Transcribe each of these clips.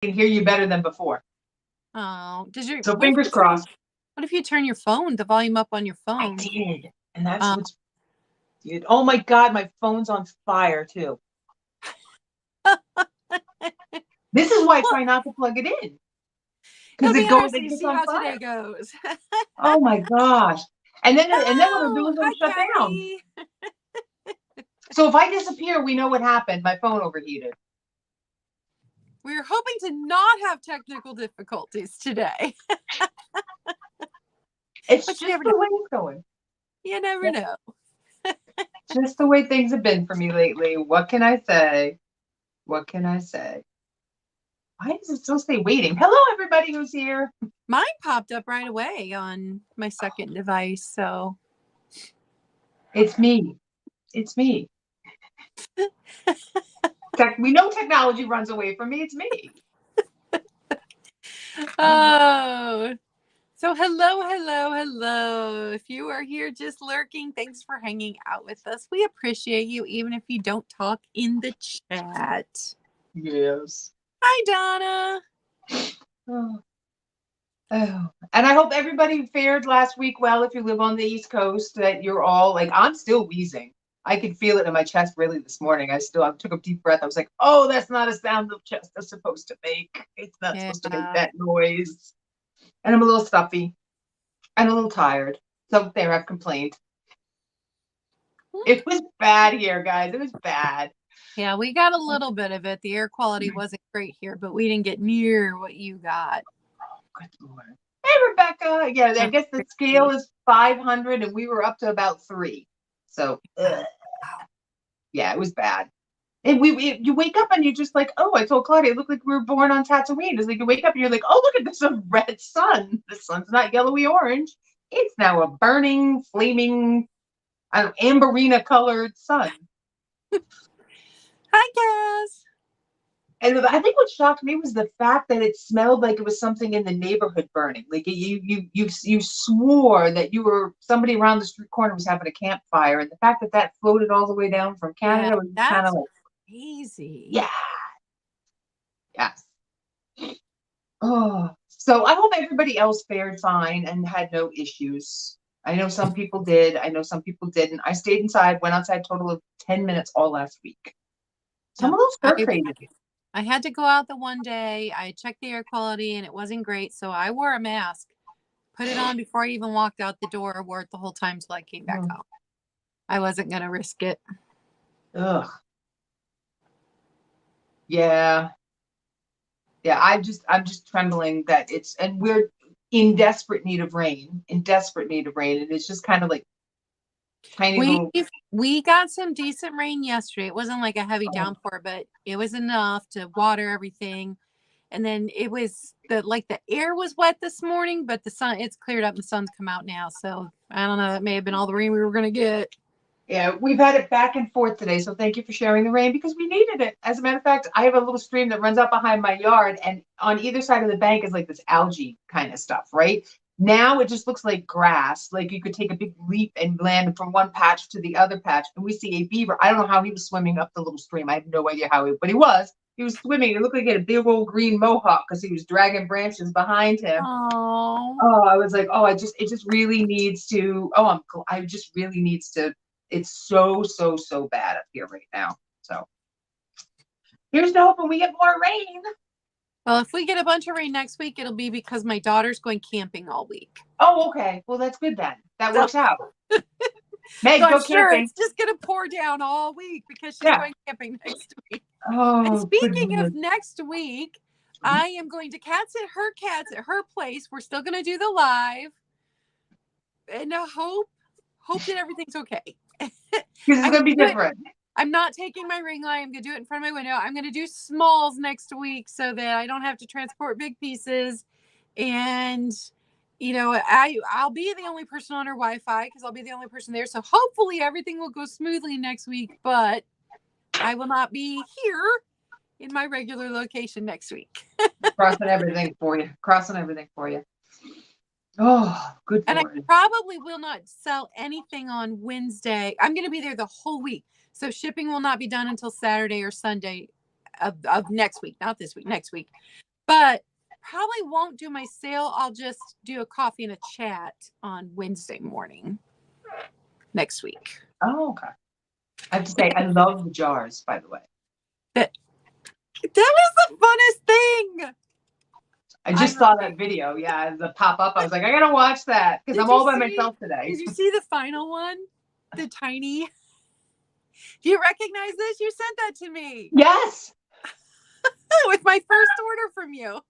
can hear you better than before. Oh, So fingers crossed. What if you turn the volume up on your phone? I did. And that's what's, oh my God, my phone's on fire too. This is why I try not to plug it in. Because it goes, it gets on fire. Today goes. Oh my gosh. And then what it'll do is it'll shut down. So if I disappear, we know what happened. My phone overheated. We're hoping to not have technical difficulties today. It's just the way it's going. You never know. Just the way things have been for me lately. What can I say? What can I say? Why does it still say waiting? Hello, everybody who's here. Mine popped up right away on my second device, so. It's me. It's me. We know technology runs away from me. It's me. Oh. So hello. If you are here just lurking, thanks for hanging out with us. We appreciate you, even if you don't talk in the chat. Yes. Hi, Donna. Oh. And I hope everybody fared last week well. If you live on the East Coast, that you're all like, I'm still wheezing. I could feel it in my chest really this morning. I took a deep breath. I was like, oh, that's not a sound the chest is supposed to make. It's not supposed to make that noise. And I'm a little stuffy and a little tired. So there, I've complained. It was bad here, guys. It was bad. Yeah, we got a little bit of it. The air quality wasn't great here, but we didn't get near what you got. Oh, good Lord. Hey, Rebecca. Yeah, I guess the scale is 500 and we were up to about 3. So, yeah, it was bad. And you wake up and you're just like, oh, I told Claudia, it looked like we were born on Tatooine. It's like you wake up and you're like, oh, look at this red sun. The sun's not yellowy orange. It's now a burning, flaming, amberina colored sun. Hi, Cass. And I think what shocked me was the fact that it smelled like it was something in the neighborhood burning. Like you swore that somebody around the street corner was having a campfire, and the fact that floated all the way down from Canada was kind of like crazy. Yeah. Yes. Oh, so I hope everybody else fared fine and had no issues. I know some people did. I know some people didn't. I stayed inside, went outside a total of 10 minutes all last week. Some of those were crazy. I had to go out the one day. I checked the air quality and it wasn't great. So I wore a mask, put it on before I even walked out the door. I wore it the whole time till I came back home. I wasn't going to risk it. Ugh. Yeah. Yeah, I'm just trembling that and we're in desperate need of rain, and it's just kind of like tiny we got some decent rain yesterday. It wasn't like a heavy downpour, but it was enough to water everything. And then it was the air was wet this morning, but the sun, it's cleared up and the sun's come out now. So I don't know, that may have been all the rain we were going to get. Yeah, we've had it back and forth today. So thank you for sharing the rain because we needed it. As a matter of fact, I have a little stream that runs up behind my yard, and on either side of the bank is like this algae kind of stuff, right? Now it just looks like grass. Like you could take a big leap and land from one patch to the other patch. And we see a beaver. I don't know how he was swimming up the little stream. I have no idea but he was. He was swimming. It looked like he had a big old green mohawk because he was dragging branches behind him. Oh, I was like, it just really needs to. I just really needs to. It's so bad up here right now. So here's to hoping we get more rain. Well, if we get a bunch of rain next week, it'll be because my daughter's going camping all week. Oh, okay. Well, that's good then. That works out. Meg, go camping. It's just going to pour down all week because she's going camping next week. Oh, and speaking of next week, I am going to cats at her place. We're still going to do the live. And hope that everything's okay. Because it's going to be different. I'm not taking my ring light. I'm going to do it in front of my window. I'm going to do smalls next week so that I don't have to transport big pieces. And, I'll be the only person on her Wi-Fi because I'll be the only person there. So hopefully everything will go smoothly next week. But I will not be here in my regular location next week. Crossing everything for you. Oh, good. And I probably will not sell anything on Wednesday. I'm going to be there the whole week. So shipping will not be done until Saturday or Sunday of next week, not this week, next week. but probably won't do my sale. I'll just do a coffee and a chat on Wednesday morning next week. Oh, okay. I have to say, I love the jars, by the way. That was the funnest thing. I just saw that video. Yeah, the pop up. I was like, I gotta watch that because I'm all by myself today. Did you see the final one? The tiny. Do you recognize this? You sent that to me. Yes. With my first order from you.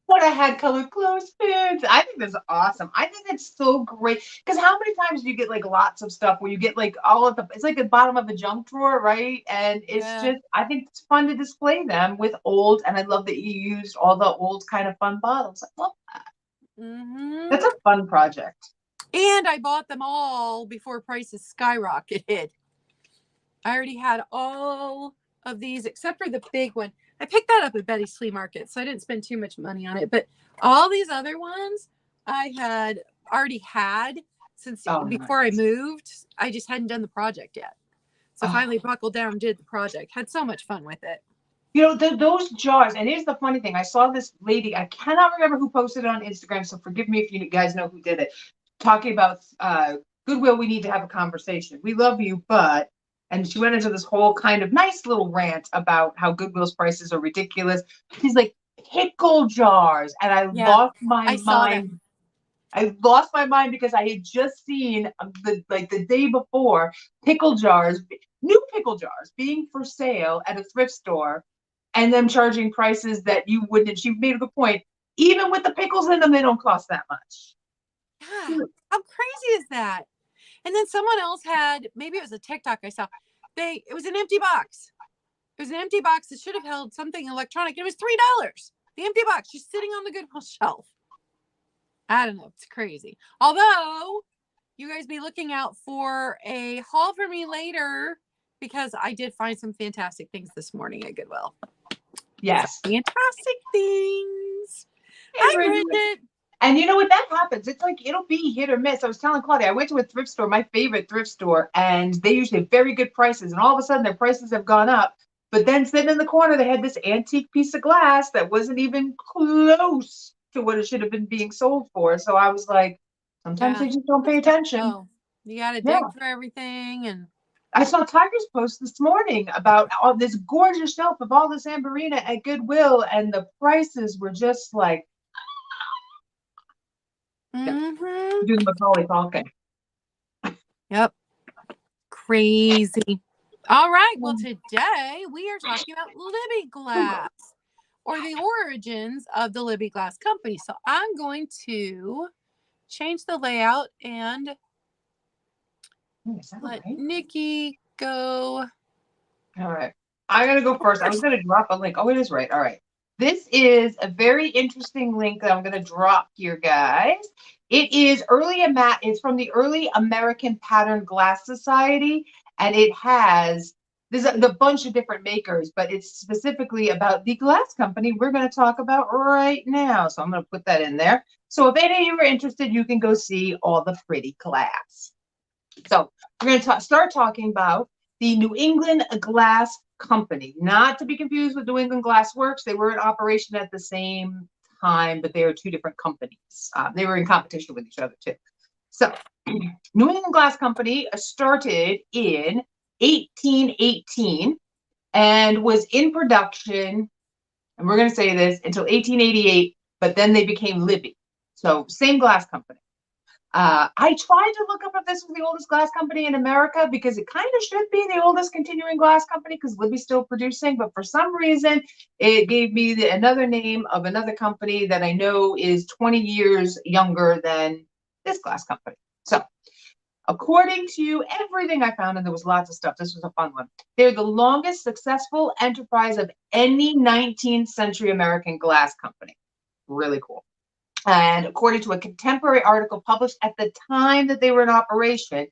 What I had colored clothespins. I think that's awesome. I think that's so great. Because how many times do you get like lots of stuff where you get like all of the, it's like the bottom of a junk drawer, right? And it's just, I think it's fun to display them with old. And I love that you used all the old kind of fun bottles. I love that. Mm-hmm. That's a fun project. And I bought them all before prices skyrocketed. I already had all of these except for the big one. I picked that up at Betty's Flea Market, so I didn't spend too much money on it. But all these other ones I had already had since before I moved. I just hadn't done the project yet. So finally buckled down and did the project. Had so much fun with it. You know, those jars, and here's the funny thing. I saw this lady, I cannot remember who posted it on Instagram, so forgive me if you guys know who did it, talking about Goodwill, we need to have a conversation. We love you, but... And she went into this whole kind of nice little rant about how Goodwill's prices are ridiculous. She's like, pickle jars. And I lost my mind. I lost my mind because I had just seen the day before pickle jars, new pickle jars being for sale at a thrift store and them charging prices that you wouldn't. She made a good point. Even with the pickles in them, they don't cost that much. Yeah. How crazy is that? And then someone else had, maybe it was a TikTok I saw. It was an empty box. It was an empty box that should have held something electronic. It was $3. The empty box just sitting on the Goodwill shelf. I don't know. It's crazy. Although you guys be looking out for a haul for me later because I did find some fantastic things this morning at Goodwill. Yes. Some fantastic things. Hi, Bridget. And you know what, that happens. It's like, it'll be hit or miss. I was telling Claudia, I went to a thrift store, my favorite thrift store, and they usually have very good prices. And all of a sudden their prices have gone up. But then sitting in the corner, they had this antique piece of glass that wasn't even close to what it should have been being sold for. So I was like, sometimes they just don't pay attention. Oh, you got to dig for everything. And I saw Tiger's post this morning about all this gorgeous shelf of all this Amberina at Goodwill, and the prices were just like, do the Macaulay talking. Yep. Crazy. All right. Well, today we are talking about Libbey glass, or the origins of the Libbey glass company. So I'm going to change the layout and let Nikki go. All right. I'm going to go first. I was going to drop a link. Oh, it is right. All right. This is a very interesting link that I'm going to drop here, guys. It is it's from the Early American Pattern Glass Society, and it has, there's a bunch of different makers, but it's specifically about the glass company we're going to talk about right now. So I'm going to put that in there. So if any of you are interested, you can go see all the pretty glass. So we're going to start talking about the New England Glass Company, not to be confused with New England Glass Works. They were in operation at the same time, but they are two different companies. They were in competition with each other too. So New England Glass Company started in 1818 and was in production, and we're going to say this, until 1888, but then they became Libbey. So same glass company. I tried to look up if this was the oldest glass company in America, because it kind of should be the oldest continuing glass company because Libbey's still producing, but for some reason it gave me another name of another company that I know is 20 years younger than this glass company. So according to everything I found, and there was lots of stuff, this was a fun one, they're the longest successful enterprise of any 19th century American glass company. Really cool. And according to a contemporary article published at the time that they were in operation,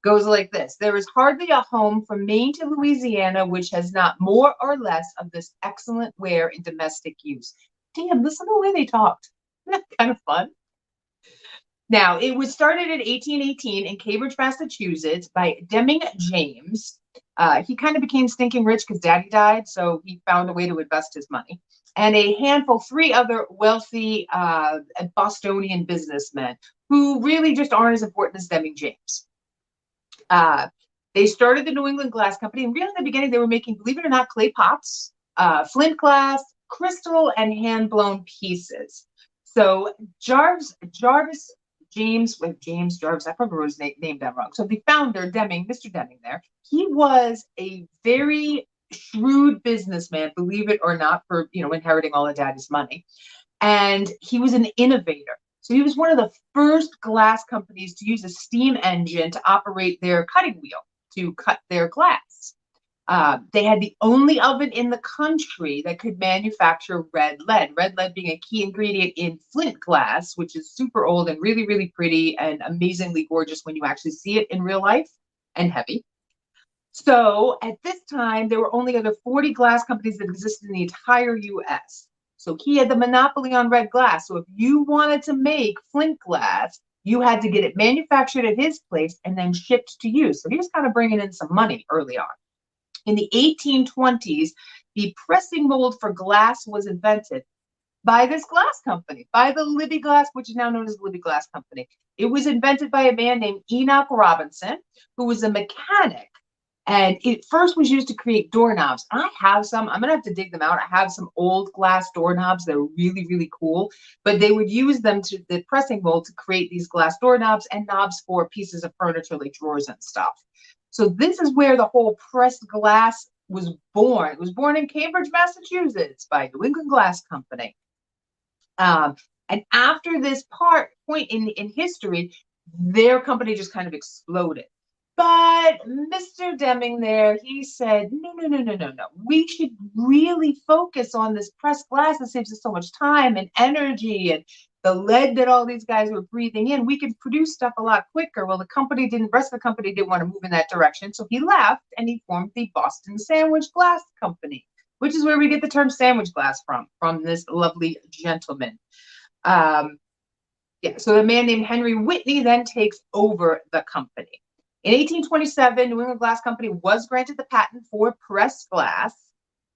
goes like this: there is hardly a home from Maine to Louisiana which has not more or less of this excellent ware in domestic use. Damn, listen to the way they talked. Isn't that kind of fun? Now, it was started in 1818 in Cambridge, Massachusetts by Deming James. He kind of became stinking rich because daddy died, so he found a way to invest his money. and a handful, 3 other wealthy Bostonian businessmen who really just aren't as important as Deming James. They started the New England Glass Company, and really in the beginning they were making, believe it or not, clay pots, flint glass, crystal, and hand-blown pieces. So Jarvis James Jarvis, I probably wrote his name down wrong. So the founder, Deming, Mr. Deming there, he was a very shrewd businessman, believe it or not, for, inheriting all of daddy's money. And he was an innovator. So he was one of the first glass companies to use a steam engine to operate their cutting wheel to cut their glass. They had the only oven in the country that could manufacture red lead being a key ingredient in flint glass, which is super old and really, really pretty and amazingly gorgeous when you actually see it in real life, and heavy. So at this time, there were only other 40 glass companies that existed in the entire US. So he had the monopoly on red glass. So if you wanted to make flint glass, you had to get it manufactured at his place and then shipped to you. So he was kind of bringing in some money early on. In the 1820s, the pressing mold for glass was invented by this glass company, by the Libbey Glass, which is now known as the Libbey Glass Company. It was invented by a man named Enoch Robinson, who was a mechanic. And it first was used to create doorknobs. I have some, I'm gonna have to dig them out. I have some old glass doorknobs. They're really, really cool, but they would use them to the pressing mold to create these glass doorknobs and knobs for pieces of furniture like drawers and stuff. So this is where the whole pressed glass was born. It was born in Cambridge, Massachusetts by New England Glass Company. And after this point in history, their company just kind of exploded. But Mr. Deming there, he said, no. We should really focus on this pressed glass that saves us so much time and energy, and the lead that all these guys were breathing in. We could produce stuff a lot quicker. Well, the rest of the company didn't want to move in that direction. So he left and he formed the Boston Sandwich Glass Company, which is where we get the term sandwich glass from this lovely gentleman. So a man named Henry Whitney then takes over the company. In 1827, New England Glass Company was granted the patent for pressed glass.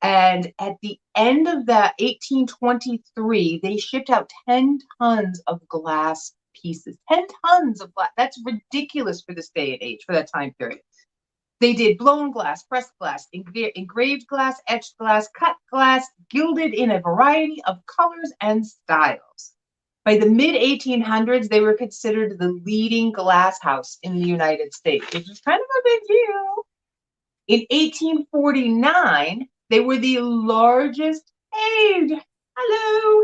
And at the end of the 1823, they shipped out 10 tons of glass pieces. 10 tons of glass. That's ridiculous for this day and age, for that time period. They did blown glass, pressed glass, engraved glass, etched glass, cut glass, gilded in a variety of colors and styles. By the mid-1800s, they were considered the leading glass house in the United States, which was kind of a big deal. In 1849, they were the largest, they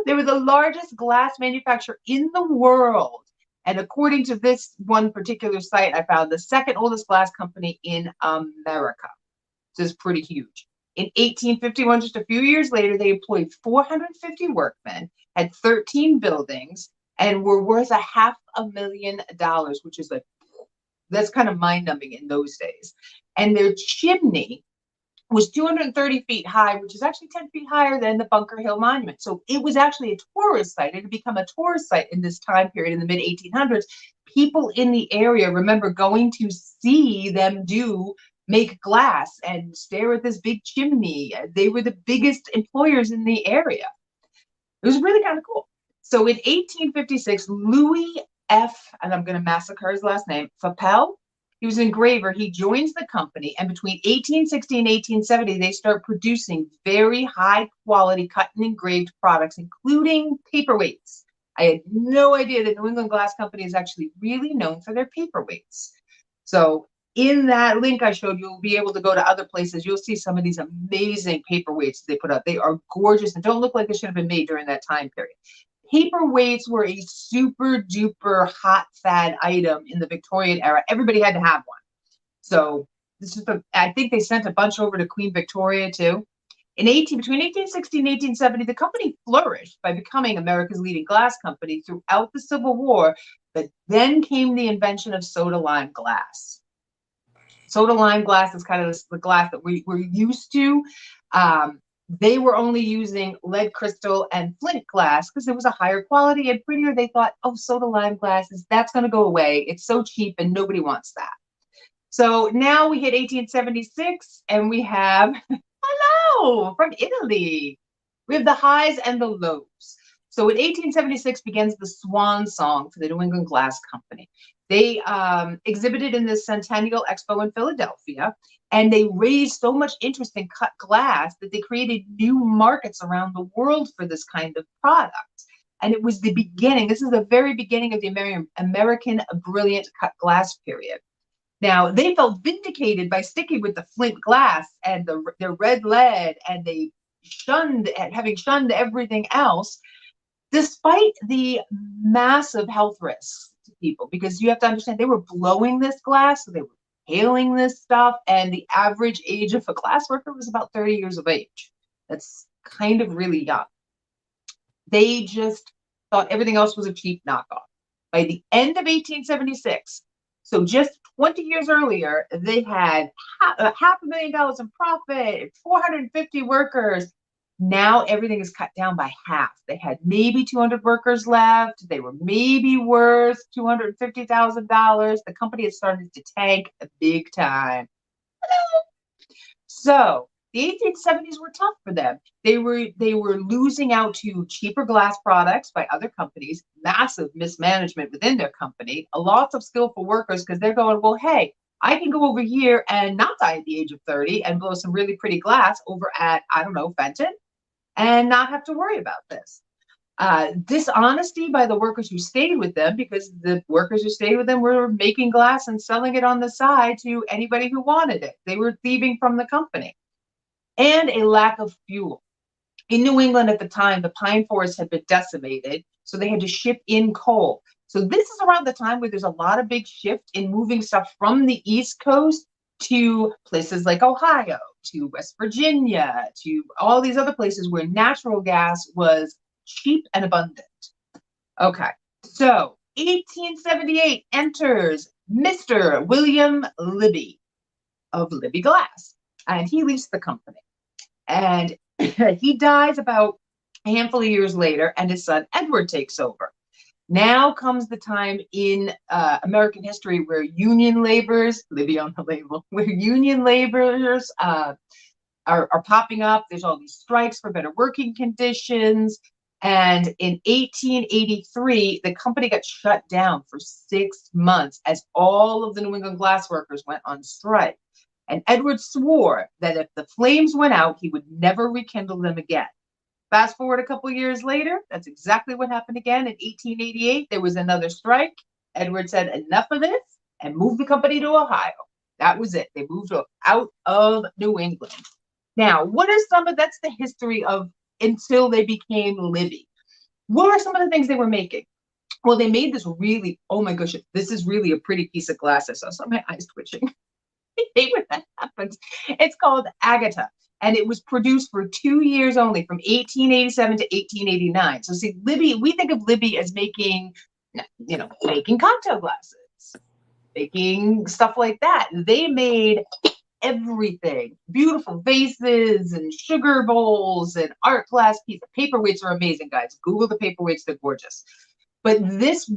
were the largest glass manufacturer in the world. And according to this one particular site, I found the second oldest glass company in America. This is pretty huge. In 1851, just a few years later, they employed 450 workmen, had 13 buildings, and were worth $500,000, which is that's kind of mind-numbing in those days. And their chimney was 230 feet high, which is actually 10 feet higher than the Bunker Hill Monument. So it was actually a tourist site. It had become a tourist site in this time period in the mid-1800s. People in the area remember going to see them make glass and stare at this big chimney. They were the biggest employers in the area. It was really kind of cool. So in 1856, Louis F., and I'm going to massacre his last name, Fappel, he was an engraver. He joins the company, and between 1860 and 1870, they start producing very high quality cut and engraved products, including paperweights. I had no idea that New England Glass Company is actually really known for their paperweights. So in that link I showed, you'll be able to go to other places. You'll see some of these amazing paperweights they put out. They are gorgeous and don't look like they should have been made during that time period. Paperweights were a super duper hot fad item in the Victorian era. Everybody had to have one. So this is I think they sent a bunch over to Queen Victoria too. Between 1860 and 1870, the company flourished by becoming America's leading glass company throughout the Civil War, but then came the invention of soda lime glass. Soda lime glass is kind of the glass that we're used to. They were only using lead crystal and flint glass because it was a higher quality and prettier. They thought, oh, soda lime glasses, that's going to go away. It's so cheap and nobody wants that. So now we hit 1876 and we have, hello, from Italy. We have the highs and the lows. So in 1876 begins the swan song for the New England Glass Company. They exhibited in the Centennial Expo in Philadelphia, and they raised so much interest in cut glass that they created new markets around the world for this kind of product. And it was the beginning. This is the very beginning of the American brilliant cut glass period. Now, they felt vindicated by sticking with the flint glass and the red lead, and they having shunned everything else, despite the massive health risks to people, because you have to understand they were blowing this glass, so they were hailing this stuff, and the average age of a glass worker was about 30 years of age. That's kind of really young. They just thought everything else was a cheap knockoff. By the end of 1876, so just 20 years earlier, they had $500,000 in profit, 450 workers. Now everything is cut down by half. They had maybe 200 workers left. They were maybe worth $250,000. The company had started to tank big time. So the 1870s were tough for them. They were losing out to cheaper glass products by other companies, massive mismanagement within their company, a lot of skillful workers, because they're going, well, hey, I can go over here and not die at the age of 30 and blow some really pretty glass over at, I don't know, Fenton, and not have to worry about this. Dishonesty by the workers who stayed with them, because the workers who stayed with them were making glass and selling it on the side to anybody who wanted it. They were thieving from the company. And a lack of fuel. In New England at the time, the pine forests had been decimated, so they had to ship in coal. So this is around the time where there's a lot of big shift in moving stuff from the East Coast to places like Ohio, to West Virginia, to all these other places where natural gas was cheap and abundant. Okay, so 1878 enters Mr. William Libbey of Libbey Glass, and he leaves the company. And he dies about a handful of years later, and his son Edward takes over. Now comes the time in American history where union laborers, Libbey on the label, where union laborers are popping up. There's all these strikes for better working conditions. And in 1883, the company got shut down for 6 months as all of the New England glass workers went on strike. And Edward swore that if the flames went out, he would never rekindle them again. Fast forward a couple years later, that's exactly what happened again. In 1888, there was another strike. Edward said, enough of this, and moved the company to Ohio. That was it. They moved out of New England. Now, that's the history of until they became Libbey. What are some of the things they were making? Well, they made this really, oh my gosh, this is really a pretty piece of glass. I saw my eyes twitching. I hate when that happens. It's called agata, and it was produced for 2 years only, from 1887 to 1889. So see, Libbey, we think of Libbey as making cocktail glasses, making stuff like that. They made everything, beautiful vases and sugar bowls and art glass pieces. Paperweights are amazing, guys. Google the paperweights, they're gorgeous. But this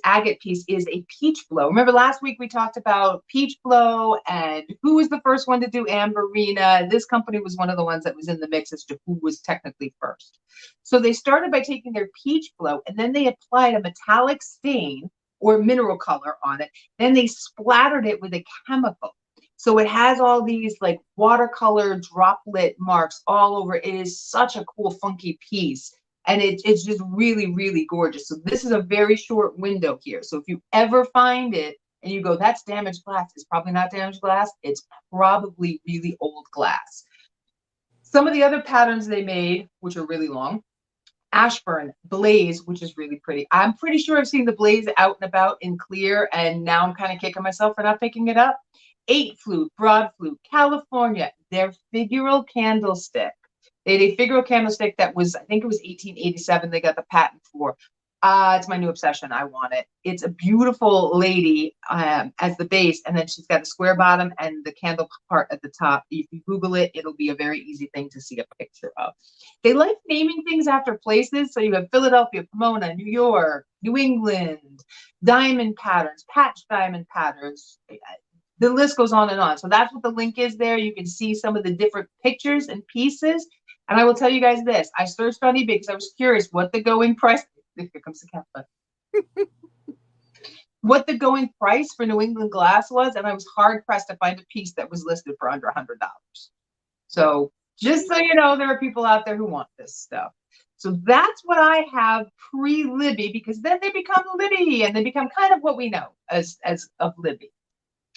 agate piece is a peach blow. Remember last week we talked about peach blow and who was the first one to do Amberina. This company was one of the ones that was in the mix as to who was technically first. So they started by taking their peach blow, and then they applied a metallic stain or mineral color on it. Then they splattered it with a chemical. So it has all these like watercolor droplet marks all over. It is such a cool, funky piece. And it's just really, really gorgeous. So this is a very short window here. So if you ever find it and you go, that's damaged glass, it's probably not damaged glass. It's probably really old glass. Some of the other patterns they made, which are really long, Ashburn, Blaze, which is really pretty. I'm pretty sure I've seen the Blaze out and about in clear, and now I'm kind of kicking myself for not picking it up. 8 flute, broad flute, California, their figural candlestick. They had a figural candlestick that was, I think it was 1887, they got the patent for. It's my new obsession. I want it. It's a beautiful lady as the base, and then she's got a square bottom and the candle part at the top. If you Google it, it'll be a very easy thing to see a picture of. They like naming things after places. So you have Philadelphia, Pomona, New York, New England, diamond patterns, patch diamond patterns. The list goes on and on. So that's what the link is there. You can see some of the different pictures and pieces. And I will tell you guys this. I searched on eBay because I was curious what the going price, here comes the cat, what the going price for New England glass was. And I was hard pressed to find a piece that was listed for under $100. So just so you know, there are people out there who want this stuff. So that's what I have pre-Libbey, because then they become Libbey and they become kind of what we know as of Libbey.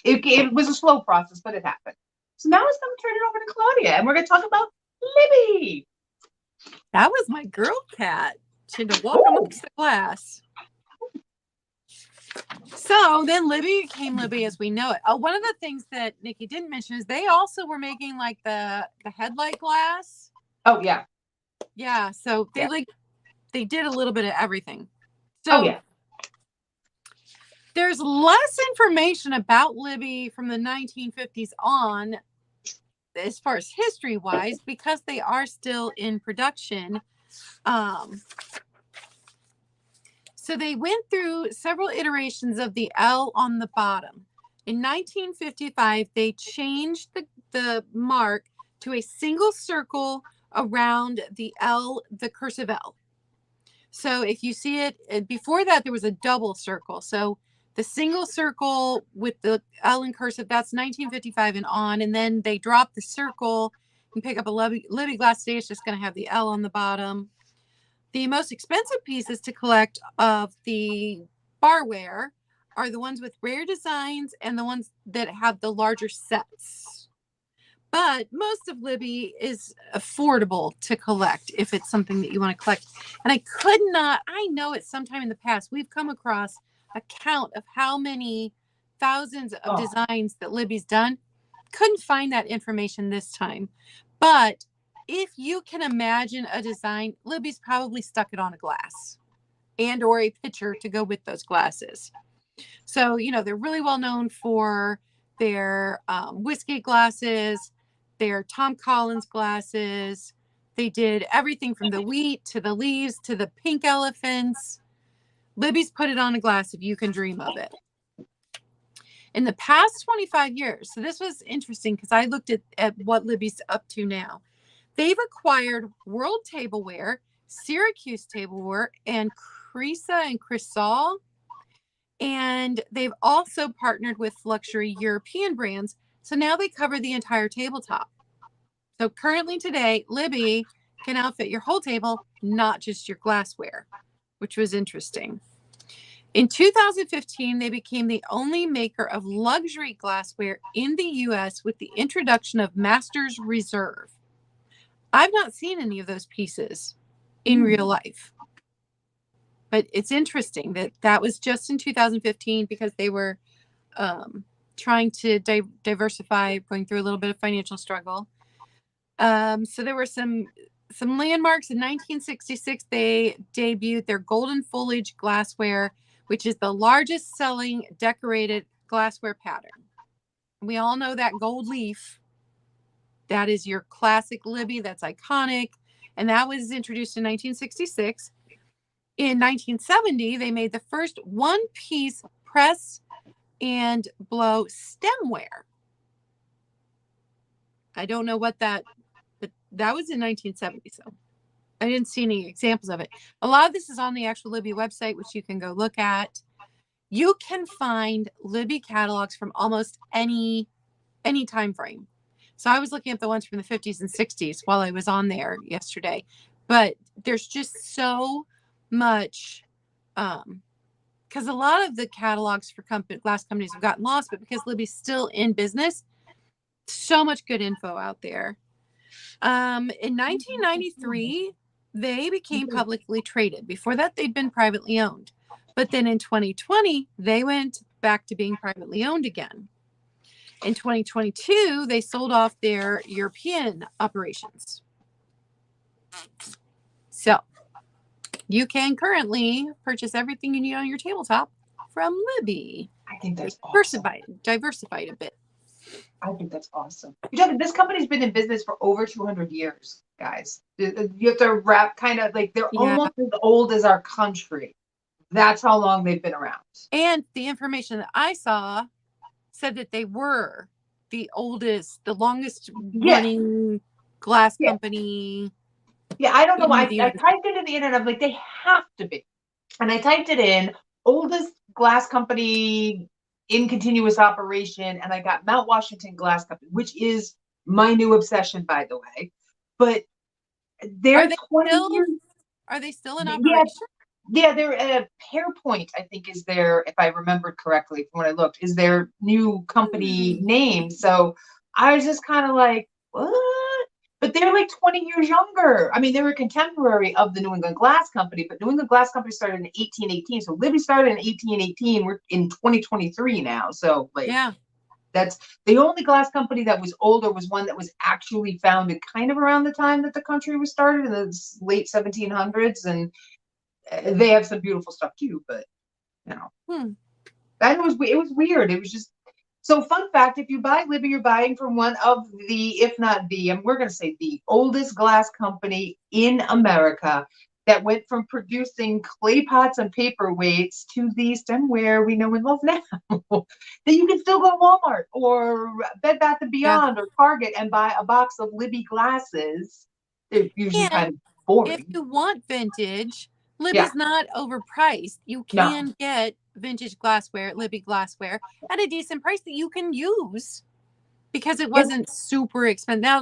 It was a slow process, but it happened. So now it's time to turn it over to Claudia, and we're going to talk about Libbey. That was my girl cat. She had to walk amongst the glass. So then Libbey became Libbey as we know it. One of the things that Nikki didn't mention is they also were making like the headlight glass. Oh yeah. Yeah. So they did a little bit of everything. So there's less information about Libbey from the 1950s on, as far as history wise, because they are still in production. So they went through several iterations of the L on the bottom. In 1955, they changed the mark to a single circle around the L, the cursive L. So if you see it, before that, there was a double circle. So the single circle with the L in cursive, that's 1955 and on. And then they dropped the circle and pick up a Libbey glass today. It's just going to have the L on the bottom. The most expensive pieces to collect of the barware are the ones with rare designs and the ones that have the larger sets. But most of Libbey is affordable to collect if it's something that you want to collect. And I know it's sometime in the past, we've come across a count of how many thousands of designs that Libbey's done. Couldn't find that information this time. But if you can imagine a design, Libbey's probably stuck it on a glass and or a pitcher to go with those glasses. So, they're really well known for their whiskey glasses, their Tom Collins glasses. They did everything from the wheat to the leaves to the pink elephants. Libbey's put it on a glass if you can dream of it. In the past 25 years, so this was interesting because I looked at what Libbey's up to now. They've acquired World Tableware, Syracuse Tableware, and Crisa and Crisol. And they've also partnered with luxury European brands. So now they cover the entire tabletop. So currently today, Libbey can outfit your whole table, not just your glassware, which was interesting. In 2015, they became the only maker of luxury glassware in the U.S. with the introduction of Masters Reserve. I've not seen any of those pieces in real life. But it's interesting that was just in 2015 because they were trying to diversify, going through a little bit of financial struggle. So there were some landmarks. In 1966, they debuted their Golden Foliage glassware, which is the largest selling decorated glassware pattern. We all know that gold leaf. That is your classic Libbey. That's iconic. And that was introduced in 1966. In 1970, they made the first one-piece press and blow stemware. I don't know what but that was in 1970. So I didn't see any examples of it. A lot of this is on the actual Libbey website, which you can go look at. You can find Libbey catalogs from almost any time frame. So I was looking at the ones from the 50s and 60s while I was on there yesterday. But there's just so much, because a lot of the catalogs for glass companies have gotten lost, but because Libbey's still in business, so much good info out there. In 1993, they became publicly traded. Before that, they'd been privately owned. But then in 2020, they went back to being privately owned again. In 2022, they sold off their European operations. So you can currently purchase everything you need on your tabletop from Libbey. I think that's diversified a bit. I think that's awesome. This company's been in business for over 200 years, guys. You have to wrap kind of like they're almost as old as our country. That's how long they've been around. And the information that I saw said that they were the longest Yeah, running glass yeah, company yeah. I don't know in why. the I universe. typed into the internet. I'm like, they have to be. And I typed it in, oldest glass company in continuous operation, and I got Mount Washington Glass Company, which is my new obsession, by the way. But Are they're they 20 still years. are they still in Yeah, operation? yeah, they're at Pearpoint, I think is their, if I remembered correctly from when I looked, is their new company Hmm. name. So I was just kind of like, what? But they're like 20 years younger. I mean, they were contemporary of the New England Glass Company, but New England Glass Company started in 1818. So Libbey started in 1818. We're in 2023 now. So like Yeah. that's the only glass company that was older was one that was actually founded kind of around the time that the country was started in the late 1700s. And they have some beautiful stuff too, but you know, Hmm. that was it was weird. It was just so. Fun fact: if you buy Libbey, you're buying from one of the, if not the, and we're going to say the oldest glass company in America that went from producing clay pots and paperweights to the stemware we know and love now. That you can still go to Walmart or Bed Bath and Yeah. Beyond or Target and buy a box of Libbey glasses. They're usually kind And of if boring. you want vintage, Yeah, Libby's not overpriced. You no, can get vintage glassware, Libby glassware, at a decent price that you can use because it yeah, wasn't super expensive. Now,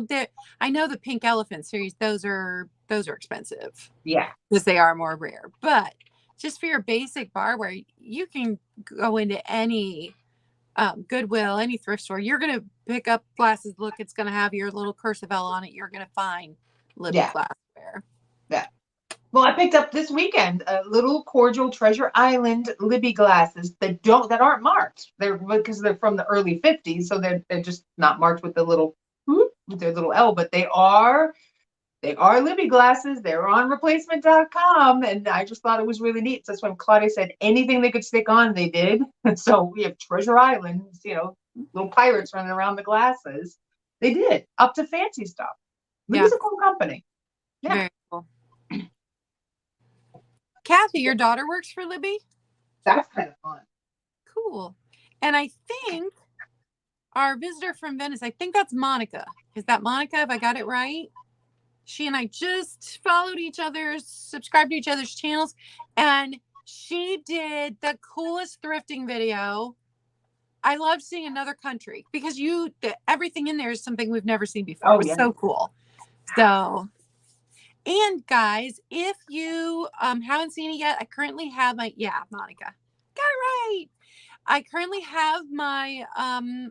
I know the Pink Elephant series; those are expensive yeah. because they are more rare. But just for your basic barware, you can go into any Goodwill, any thrift store. You're gonna pick up glasses. Look, it's gonna have your little cursive L on it. You're gonna find Libby Yeah. glassware. Yeah. Well, I picked up this weekend a little cordial Treasure Island Libbey glasses that aren't marked. They're because they're from the early 50s, so they're just not marked with the little with their little L, but they are Libbey glasses. They're on replacement.com, and I just thought it was really neat. So that's when Claudia said anything they could stick on, they did. So we have Treasure Island, little pirates running around the glasses. They did up to fancy stuff. Yeah, Libby's a cool company. Yeah. very cool. Kathy, your daughter works for Libby? That's kind of fun. Cool. And I think our visitor from Venice, I think that's Monica. Is that Monica? If I got it right? She and I just followed each other's, subscribed to each other's channels, and she did the coolest thrifting video. I loved seeing another country because everything in there is something we've never seen before. It Oh was yeah. so cool. So, and guys, if you haven't seen it yet, I currently have Monica, got it right. I currently have my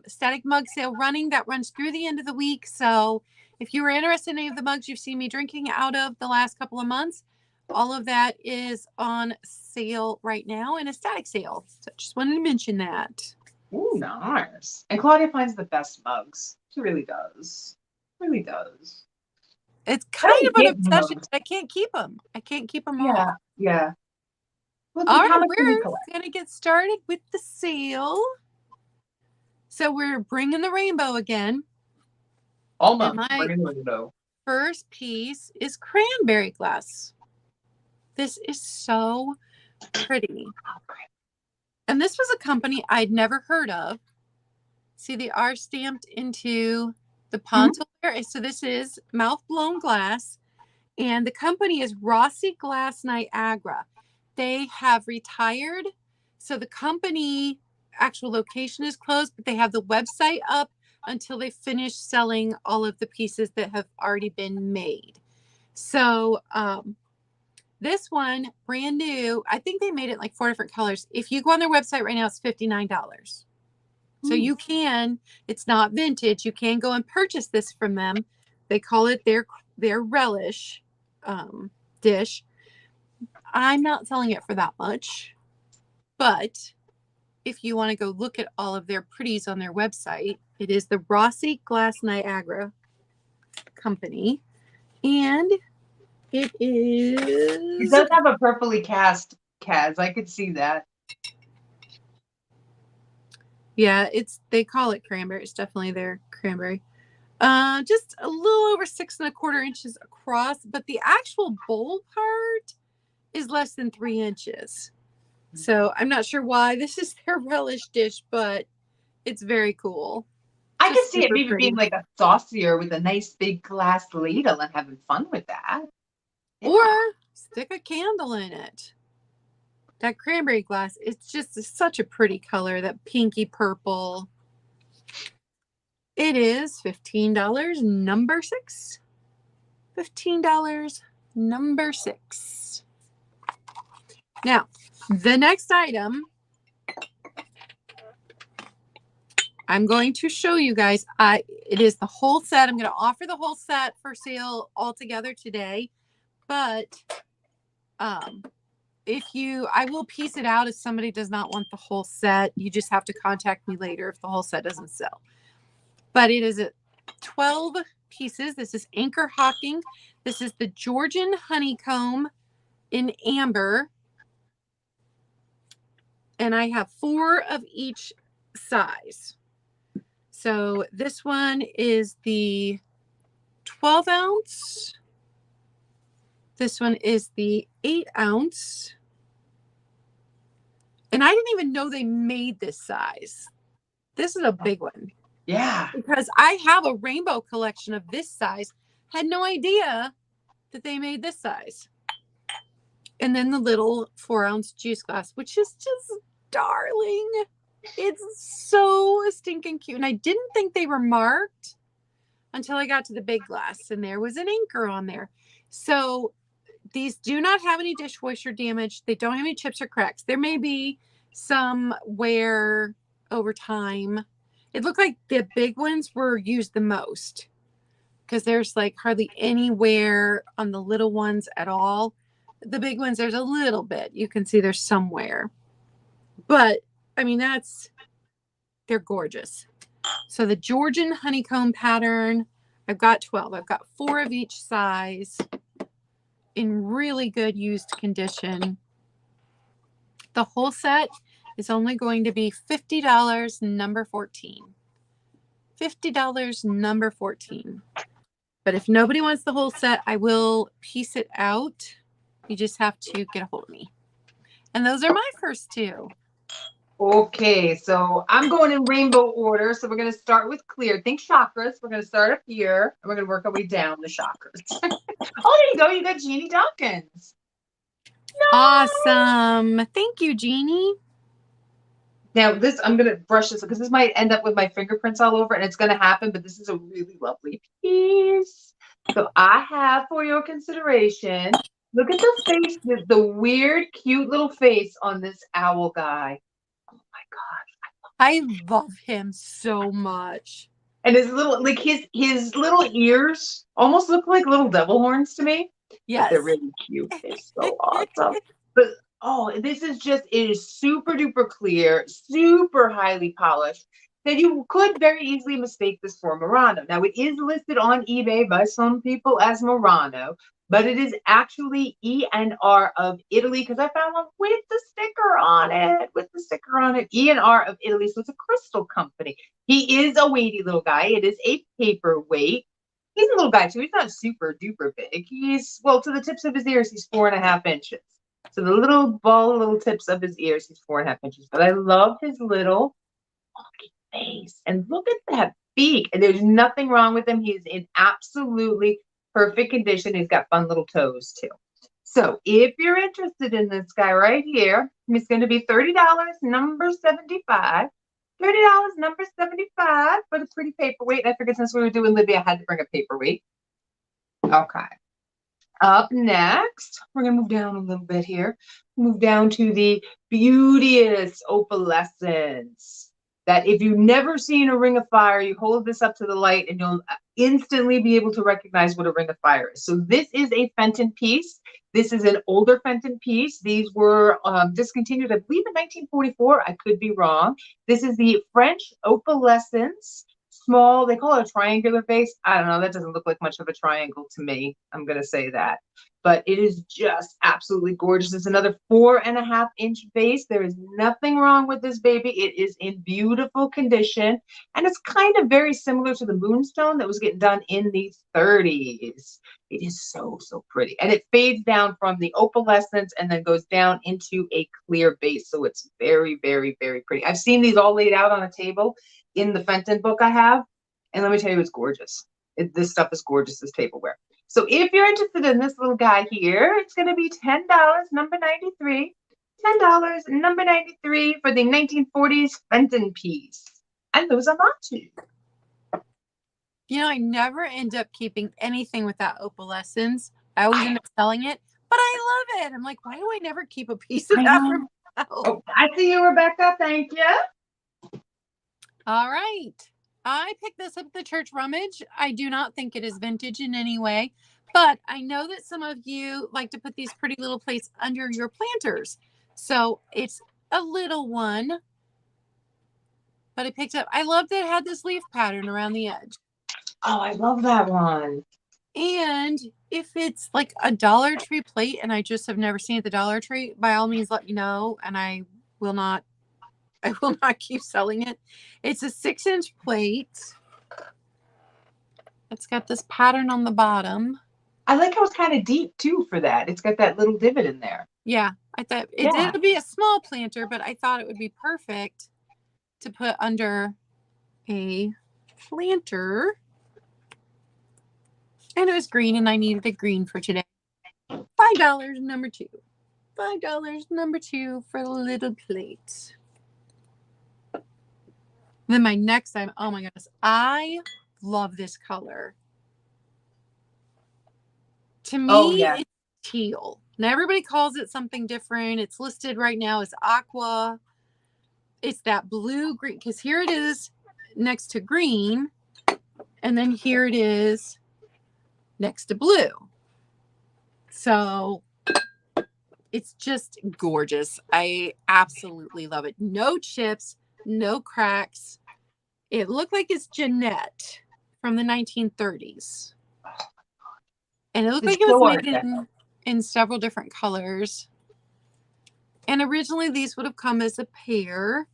static mug sale running that runs through the end of the week. So if you were interested in any of the mugs you've seen me drinking out of the last couple of months, all of that is on sale right now in a static sale. So just wanted to mention that. Ooh, nice. And Claudia finds the best mugs. She really does. Really does. It's I kind don't of an get obsession. mugs. I can't keep them. I can't keep them Yeah, all. yeah. Well, All how right, much do we we're collect? going to get started with the sale. So we're bringing the rainbow again. And Almost. my Bring it though. first piece is cranberry glass. This is so pretty. And this was a company I'd never heard of. See, they are stamped into the pontil there. So this is mouth blown glass. And the company is Rossi Glass Niagara. They have retired. So the company actual location is closed, but they have the website up until they finish selling all of the pieces that have already been made. So this one, brand new, I think they made it like 4 different colors. If you go on their website right now, it's $59. So you can, it's not vintage. You can go and purchase this from them. They call it their relish dish. I'm not selling it for that much, but if you want to go look at all of their pretties on their website, it is the Rossi Glass Niagara company, and it It is, does have a purpley cast, Kaz. I could see that. yeah, they call it cranberry. It's definitely their cranberry. Just a little over 6¼ inches across, but the actual bowl part is less than 3 inches. So I'm not sure why this is their relish dish, but It's very cool. I Just could see it super maybe pretty. being like a saucier with a nice big glass ladle and having fun with that. Yeah. Or stick a candle in it. That cranberry glass, it's just such a pretty color, that pinky purple. It is $15, number 6. $15, number 6. Now, the next item I'm going to show you guys. It is the whole set. I'm going to offer the whole set for sale altogether today. But I will piece it out if somebody does not want the whole set. You just have to contact me later if the whole set doesn't sell. But it is 12 pieces. This is Anchor Hawking. This is the Georgian Honeycomb in amber. And I have 4 of each size. So this one is the 12 ounce. This one is the 8 ounce. And I didn't even know they made this size. This is a big one. Yeah. Because I have a rainbow collection of this size. Had no idea that they made this size. And then the little 4 ounce juice glass, which is just darling. It's so stinking cute. And I didn't think they were marked until I got to the big glass, and there was an anchor on there. So these do not have any dishwasher damage. They don't have any chips or cracks. There may be some wear over time. It looked like the big ones were used the most because there's like hardly any wear on the little ones at all. The big ones, there's a little bit. You can see there's some wear. But I mean, they're gorgeous. So the Georgian honeycomb pattern, I've got 12. I've got 4 of each size in really good used condition. The whole set is only going to be $50, number 14. $50, number 14. But if nobody wants the whole set, I will piece it out. You just have to get a hold of me. And those are my first 2. Okay, so I'm going in rainbow order. So we're going to start with clear. Think chakras. We're going to start up here, and we're going to work our way down the chakras. Oh, there you go. You got Jeannie Dawkins. No! Awesome. Thank you, Jeannie. Now, I'm going to brush this because this might end up with my fingerprints all over, and it's going to happen, but this is a really lovely piece. So I have for your consideration, look at the face, the weird, cute little face on this owl guy. Oh my gosh. I love him so much. And his little, like his little ears almost look like little devil horns to me. Yes. But they're really cute. They're so awesome. But this is just, it is super duper clear, super highly polished, that you could very easily mistake this for Murano. Now, it is listed on eBay by some people as Murano, but it is actually E&R of Italy, because I found one with the sticker on it, E&R of Italy. So it's a crystal company. He is a weighty little guy. It is a paperweight. He's a little guy too. He's not super duper big. He's, well, to the tips of his ears, he's 4.5 inches. So the little tips of his ears, he's 4.5 inches. But I love his little funky face. And look at that beak. And there's nothing wrong with him. He's in absolutely perfect condition. He's got fun little toes too. So if you're interested in this guy right here, he's going to be $30, number 75. $30, number 75 for the pretty paperweight. And I figured since we were doing Libbey, I had to bring a paperweight. Okay. Up next, we're going to move down a little bit here. Move down to the beauteous opalescence. That if you've never seen a ring of fire, you hold this up to the light and you'll instantly be able to recognize what a ring of fire is. So this is a Fenton piece. This is an older Fenton piece. These were discontinued, I believe, in 1944. I could be wrong. This is the French opalescence small, they call it a triangular base. I don't know, that doesn't look like much of a triangle to me. I'm gonna say that. But it is just absolutely gorgeous. It's another 4.5-inch base. There is nothing wrong with this baby. It is in beautiful condition. And it's kind of very similar to the moonstone that was getting done in the 30s. It is so, so pretty. And it fades down from the opalescence and then goes down into a clear base. So it's very, very, very pretty. I've seen these all laid out on a table in the Fenton book I have. And let me tell you, it's gorgeous. This stuff is gorgeous, this tableware. So if you're interested in this little guy here, it's going to be $10, number 93. $10, number 93 for the 1940s Fenton piece. And those are my two. You know, I never end up keeping anything with that opalescence. I always end up selling it, but I love it. I'm like, why do I never keep a piece of that for myself? Oh, I see you, Rebecca. Thank you. All right. I picked this up at the church rummage. I do not think it is vintage in any way, but I know that some of you like to put these pretty little plates under your planters. So it's a little one, but I picked up, I loved that it had this leaf pattern around the edge. Oh, I love that one. And if it's like a Dollar Tree plate and I just have never seen it at the Dollar Tree, by all means, let me know and I will not keep selling it. It's a 6-inch plate. It's got this pattern on the bottom. I like how it's kind of deep too for that. It's got that little divot in there. Yeah, I thought it would be a small planter, but I thought it would be perfect to put under a planter. And it was green and I needed a green for today. $5, number 2. $5, number 2 for the little plate. Then my next time, oh my goodness, I love this color. To me, it's teal. Now everybody calls it something different. It's listed right now as aqua. It's that blue green, because here it is next to green, and then here it is next to blue. So it's just gorgeous. I absolutely love it. No chips, no cracks. It looked like it's Jeanette from the 1930s. And it looked like it was made in several different colors. And originally these would have come as a pair.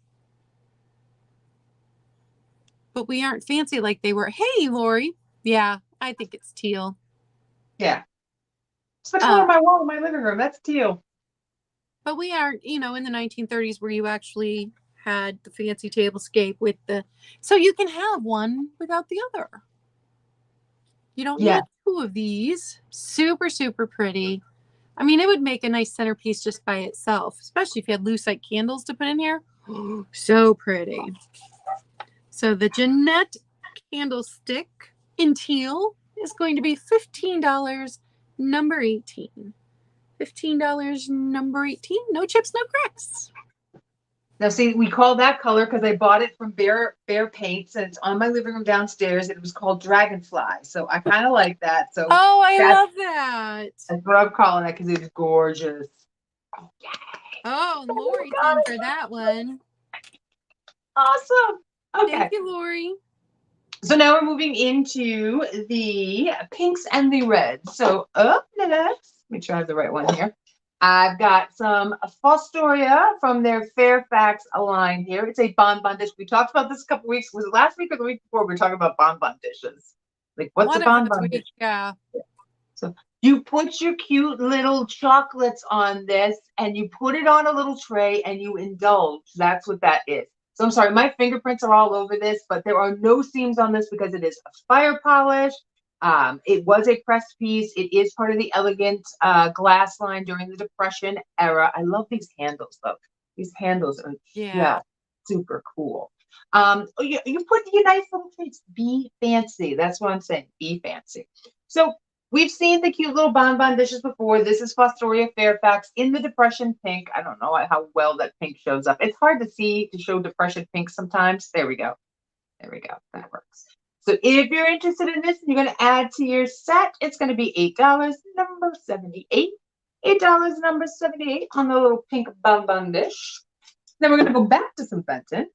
But we aren't fancy like they were. Hey, Lori. Yeah, I think it's teal. Yeah. It's the color of my wall in my living room. That's teal. But we aren't, in the 1930s where you actually had the fancy tablescape with the, so you can have one without the other. You don't need 2 of these. Super, super pretty. I mean, it would make a nice centerpiece just by itself, especially if you had lucite candles to put in here. So pretty. So the Jeanette candlestick in teal is going to be $15, number 18. $15, number 18. No chips, no cracks. Now, see, we call that color because I bought it from Bear Paints, and it's on my living room downstairs. It was called Dragonfly, so I kind of like that. So I love that. That's what I'm calling it because it's gorgeous. Oh, yay. Oh, Lori's in for that one. Awesome. Okay. Thank you, Lori. So now we're moving into the pinks and the reds. So up next, make sure I have the right one here. I've got some Fostoria from their Fairfax line here. It's a bonbon dish. We talked about this a couple weeks. Was it last week or the week before? We were talking about bonbon dishes. Like, what's a bonbon dish? Yeah. So you put your cute little chocolates on this and you put it on a little tray and you indulge. That's what that is. So I'm sorry, my fingerprints are all over this, but there are no seams on this because it is a fire polish. It was a pressed piece. It is part of the elegant glass line during the Depression era. I love these handles, though. These handles are just super cool. You put your nice little treats. Be fancy. That's what I'm saying. Be fancy. So we've seen the cute little bonbon dishes before. This is Fostoria Fairfax in the Depression pink. I don't know how well that pink shows up. It's hard to show Depression pink sometimes. There we go. There we go. That works. So if you're interested in this and you're going to add to your set, it's going to be $8, number 78. $8, number 78 on the little pink bonbon dish. Then we're going to go back to some Fenton.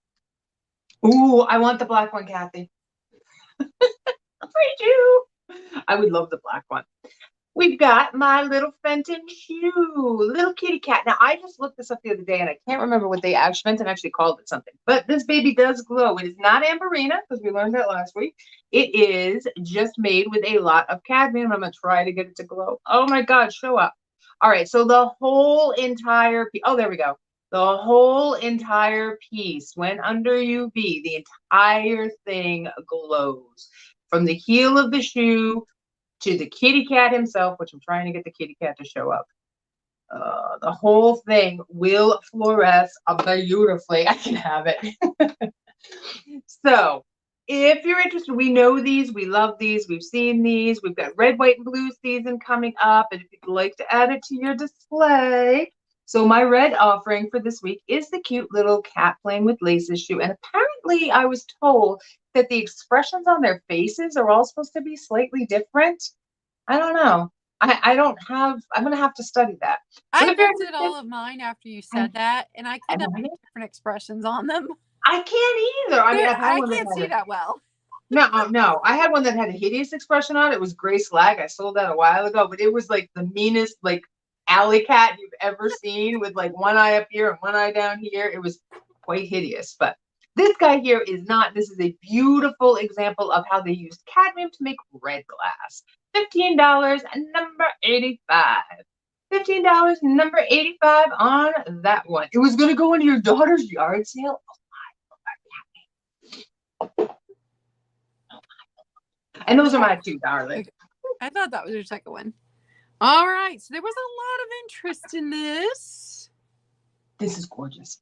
Ooh, I want the black one, Kathy. Me too. I would love the black one. We've got my little Fenton shoe, little kitty cat. Now, I just looked this up the other day and I can't remember what Fenton actually called it something, but this baby does glow. It is not Amberina because we learned that last week. It is just made with a lot of cadmium. I'm going to try to get it to glow. Oh my God, show up. All right, so the whole entire piece, oh, there we go. The whole entire piece went under UV. The entire thing glows from the heel of the shoe to the kitty cat himself, which I'm trying to get the kitty cat to show up. The whole thing will fluoresce beautifully. I can have it. So if you're interested, we know these, we love these, we've seen these. We've got red, white, and blue season coming up. And if you'd like to add it to your display. So my red offering for this week is the cute little cat playing with laces shoe. And apparently I was told that the expressions on their faces are all supposed to be slightly different. I don't know. I don't have, I'm going to have to study that. I looked at all of mine after you said that, and I could not make different expressions on them. I can't either. I mean, I can't see that well. No. I had one that had a hideous expression on it. It was gray slag. I sold that a while ago, but it was like the meanest, like, alley cat you've ever seen with like one eye up here and one eye down here. It was quite hideous, but this guy here is not. This is a beautiful example of how they used cadmium to make red glass. $15, number 85. $15, number 85 on that one. It was going to go into your daughter's yard sale. Oh my. And those are my two, darling. I thought that was your second one. All right. So there was a lot of interest in this. This is gorgeous.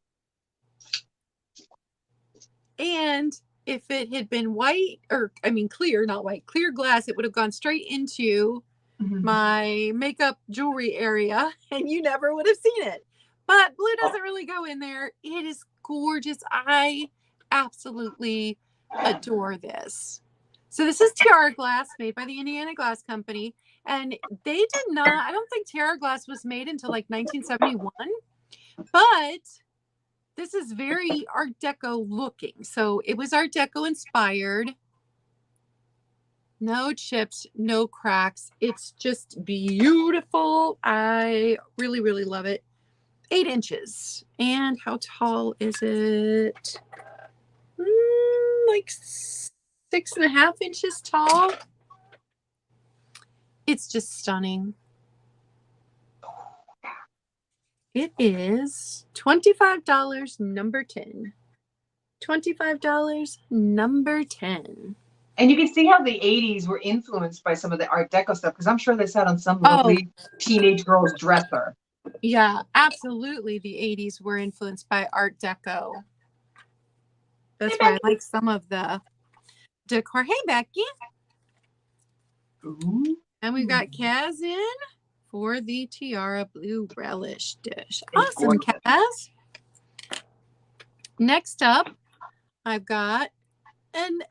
And if it had been white, or I mean clear, not white, clear glass, it would have gone straight into my makeup jewelry area and you never would have seen it. But blue doesn't really go in there. It is gorgeous. I absolutely adore this. So this is Tiara Glass, made by the Indiana Glass Company. And they did not, I don't think Tiara Glass was made until like 1971. But this is very Art Deco looking. So it was Art Deco inspired. No chips, no cracks. It's just beautiful. I really, really love it. 8 inches. And how tall is it? Like 6.5 inches tall. It's just stunning. It is $25, number 10. $25, number 10. And you can see how the 80s were influenced by some of the Art Deco stuff, because I'm sure they sat on some lovely teenage girl's dresser. Yeah, absolutely. The 80s were influenced by Art Deco. That's why I like some of the decor. Hey, Becky. Ooh. And we've got Kaz in for the Tiara Blue Relish dish. Awesome, Kaz. Next up, I've got, and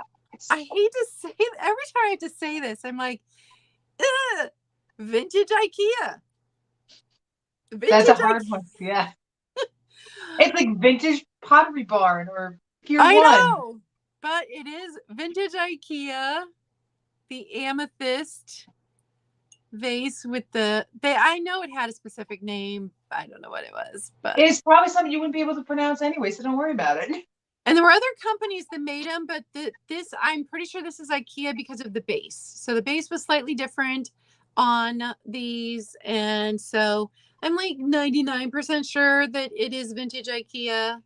I hate to say, every time I have to say this, I'm like, vintage IKEA. That's a hard one. Yeah. It's like vintage Pottery Barn or Pier 1. I know, but it is vintage IKEA. The amethyst vase with I know it had a specific name. I don't know what it was, but it's probably something you wouldn't be able to pronounce anyway, so don't worry about it. And there were other companies that made them, but this, I'm pretty sure this is IKEA because of the base. So the base was slightly different on these. And so I'm like 99% sure that it is vintage IKEA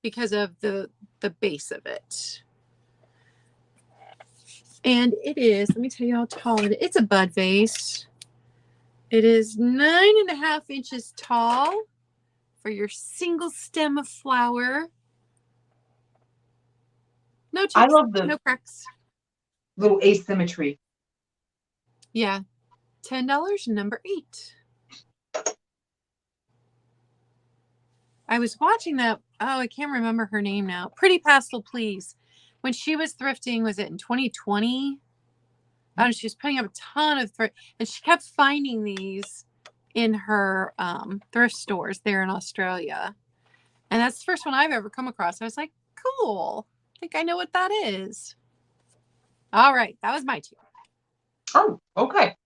because of the base of it. And it is, let me tell you how tall it is. It's a bud vase. It is 9.5 inches tall for your single stem of flower. No chips, I love the no cracks. Little asymmetry. Yeah. $10, number 8. I was watching that. Oh, I can't remember her name now. Pretty Pastel Please. When she was thrifting, was it in 2020? Oh, she was putting up a ton of thrift, and she kept finding these in her thrift stores there in Australia. And that's the first one I've ever come across. I was like, cool. I think I know what that is. All right. That was my 2. Oh, okay.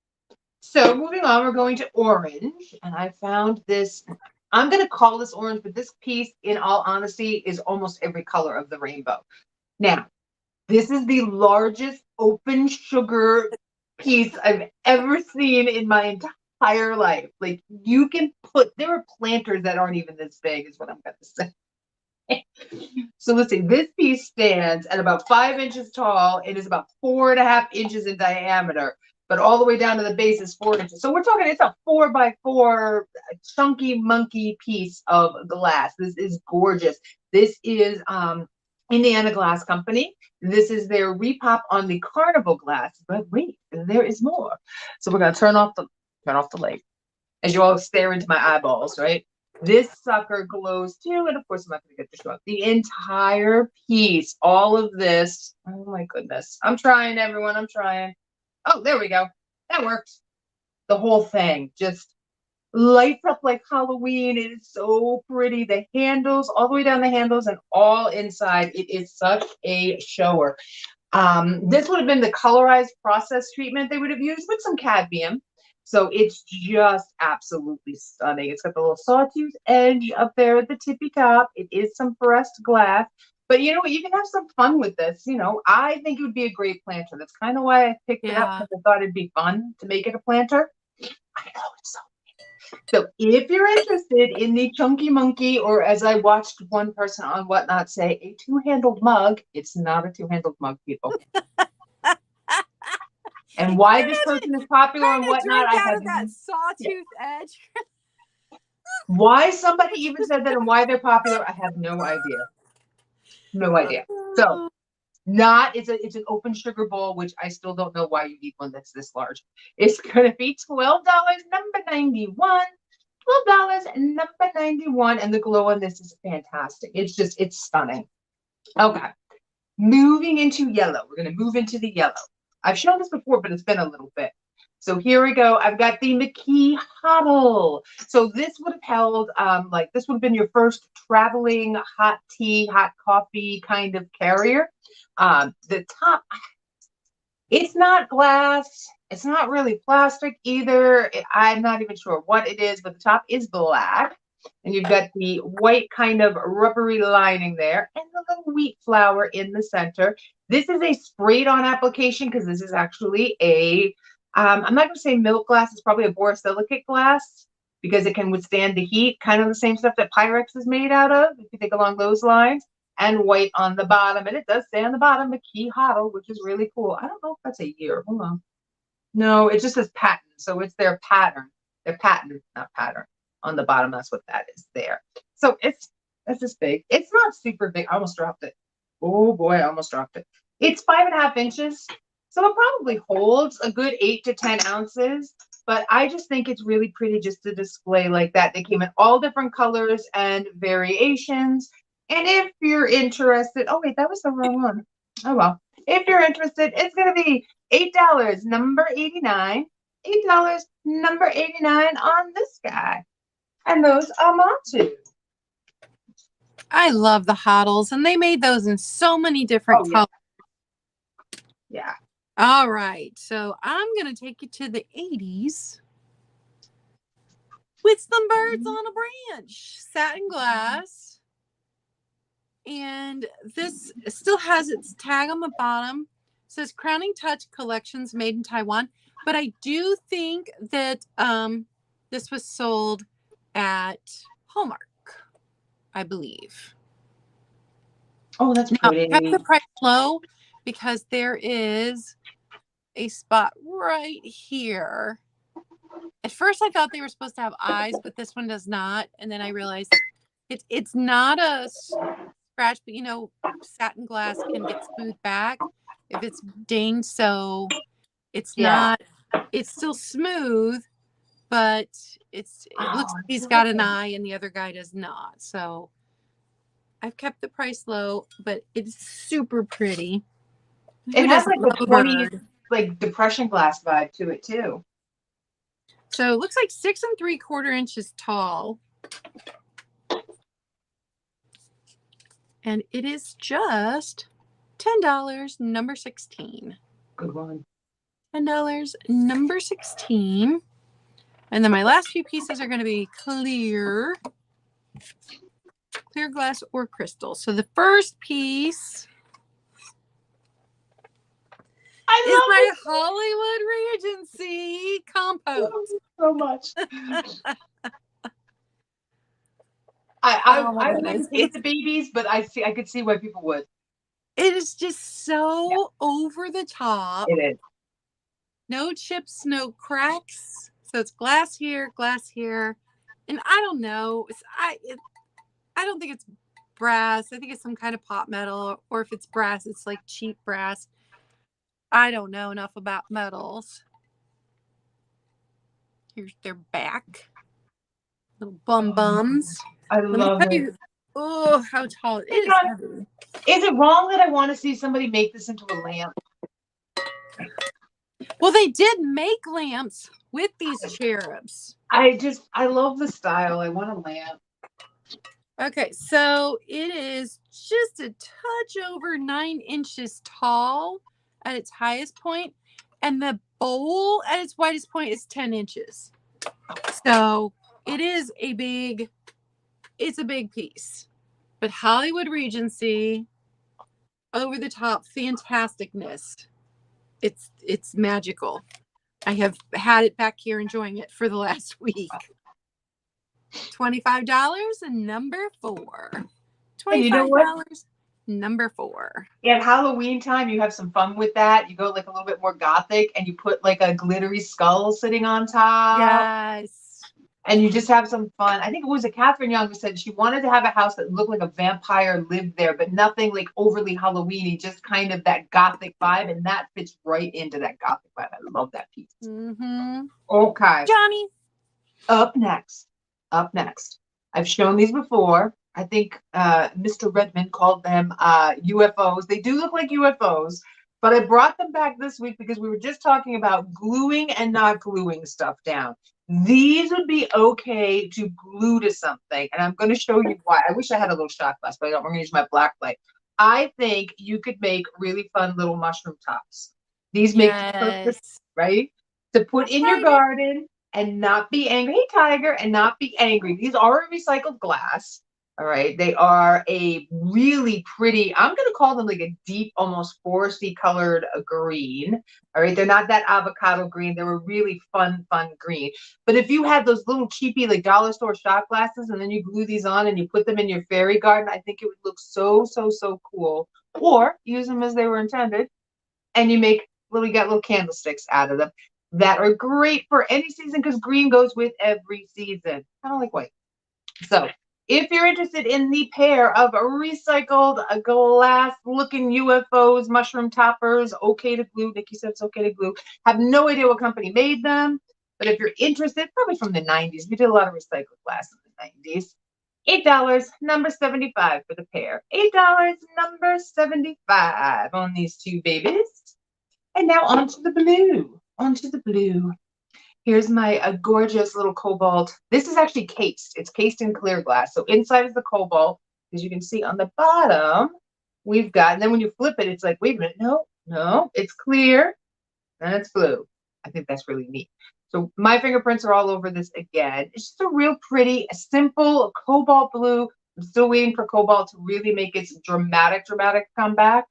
So moving on, we're going to orange, and I found this. I'm going to call this orange, but this piece, in all honesty, is almost every color of the rainbow. Now, this is the largest open sugar piece I've ever seen in my entire life. Like, you can there are planters that aren't even this big, is what I'm going to say. So let's see, this piece stands at about 5 inches tall. It is about 4.5 inches in diameter, but all the way down to the base is 4 inches. So we're talking, it's a 4x4 chunky monkey piece of glass. This is gorgeous. This is Indiana Glass Company. This is their repop on the Carnival glass. But wait, there is more. So we're gonna turn off the light as you all stare into my eyeballs, right? This sucker glows too, and of course I'm not going to get to show up the entire piece. All of this. Oh my goodness! I'm trying, everyone. I'm trying. Oh, there we go. That works. The whole thing just lights up like Halloween. It is so pretty. The handles, all the way down the handles, and all inside. It is such a shower. This would have been the colorized process treatment they would have used with some cadmium. So it's just absolutely stunning. It's got the little sawtooth edge up there at the tippy top. It is some pressed glass. But you know what? You can have some fun with this. You know, I think it would be a great planter. That's kind of why I picked it up, because I thought it'd be fun to make it a planter. I know, it's so if you're interested in the chunky monkey, or as I watched one person on Whatnot say, a two-handled mug, it's not a two-handled mug, people. And why this person is popular on Whatnot, I have that sawtooth edge. Why somebody even said that and why they're popular, I have no idea. No idea. So it's an open sugar bowl, which I still don't know why you need one that's this large. It's gonna be $12, number 91. number 91, and the glow on this is fantastic. It's stunning. Okay. Moving into yellow. We're gonna move into the yellow. I've shown this before, but it's been a little bit. So here we go. I've got the McKee Huddle. So this would have held, this would have been your first traveling hot tea, hot coffee kind of carrier. The top, it's not glass. It's not really plastic either. I'm not even sure what it is, but the top is black. And you've got the white kind of rubbery lining there and the little wheat flour in the center. This is a sprayed on application because this is actually a, I'm not going to say milk glass. It's probably a borosilicate glass because it can withstand the heat, kind of the same stuff that Pyrex is made out of, if you think along those lines. And white on the bottom. And it does say on the bottom, McKee Huddle, which is really cool. I don't know if that's a year. Hold on. No, it just says patent. So it's their pattern. Their patent, not pattern. On the bottom, that's what that is there. So it's this big. It's not super big. I almost dropped it. Oh boy, I almost dropped it. It's 5.5 inches. So it probably holds a good 8 to 10 ounces. But I just think it's really pretty just to display like that. They came in all different colors and variations. And if you're interested, oh wait, that was the wrong one. Oh well. If you're interested, it's gonna be $8, number 89. $8, number 89 on this guy. And those are my 2. I love the Huddles, and they made those in so many different colors. Yeah. All right. So I'm going to take you to the 80s with some birds on a branch. Satin glass. And this still has its tag on the bottom. It says Crowning Touch Collections made in Taiwan. But I do think that this was sold at Hallmark, I believe. Oh, that's pretty. Now, kept the price low because there is a spot right here. At first, I thought they were supposed to have eyes, but this one does not. And then I realized it's not a scratch, but you know, satin glass can get smoothed back if it's dinged. So it's not. It's still smooth, but it looks like he's got an eye and the other guy does not. So I've kept the price low, but it's super pretty. It has like a 20s like depression glass vibe to it too. So it looks like 6 3/4 inches tall. And it is just $10, number 16. Good one. $10, number 16. And then my last few pieces are going to be clear glass or crystal. So the first piece is my Hollywood Regency compote. So much. Oh my I goodness. wouldn't hate the babies, but I could see why people would. It is just so over the top. It is. No chips, no cracks. So it's glass here, and I don't know. I don't think it's brass. I think it's some kind of pot metal, or if it's brass, it's like cheap brass. I don't know enough about metals. Here's their back. Little bums. I love it. Oh, how tall it is. Heavy. Is it wrong that I want to see somebody make this into a lamp? Well, they did make lamps with these cherubs. I love the style. I want a lamp. Okay, so it is just a touch over 9 inches tall at its highest point, and the bowl at its widest point is 10 inches. So it is a big piece. But Hollywood Regency, over the top fantasticness. It's magical. I have had it back here enjoying it for the last week. $25 and number 4. $25, you know what? Number 4. At Halloween time, you have some fun with that. You go like a little bit more gothic, and you put like a glittery skull sitting on top. Yes. And you just have some fun. I think it was a Catherine Young who said she wanted to have a house that looked like a vampire lived there, but nothing like overly Halloweeny, just kind of that gothic vibe, and that fits right into that gothic vibe. I love that piece. Mm-hmm. Okay. Johnny. Up next. I've shown these before. I think Mr. Redmond called them UFOs. They do look like UFOs, but I brought them back this week because we were just talking about gluing and not gluing stuff down. These would be okay to glue to something, and I'm going to show you why. I wish I had a little shot glass, but I don't. We're going to use my black light. I think you could make really fun little mushroom tops. These make perfect, right? To put in your garden and not be angry. Hey, Tiger, and not be angry. These are a recycled glass. All right. They are a really pretty, I'm going to call them like a deep, almost foresty colored green. All right. They're not that avocado green. They're a really fun green. But if you had those little cheapy, like dollar store shot glasses, and then you glue these on and you put them in your fairy garden, I think it would look so cool. Or use them as they were intended. And you get little candlesticks out of them that are great for any season because green goes with every season. Kind of like white. So if you're interested in the pair of recycled glass-looking UFOs, mushroom toppers, okay to glue, Nikki said it's okay to glue. Have no idea what company made them, but if you're interested, probably from the 90s. We did a lot of recycled glass in the 90s. $8, number 75 for the pair. $8, number 75 on these two babies. And now onto the blue. Here's my gorgeous little cobalt. This is actually cased. It's cased in clear glass. So inside is the cobalt. As you can see on the bottom, we've got, and then when you flip it, it's like, wait a minute, no, it's clear and it's blue. I think that's really neat. So my fingerprints are all over this again. It's just a real pretty, simple cobalt blue. I'm still waiting for cobalt to really make its dramatic comeback.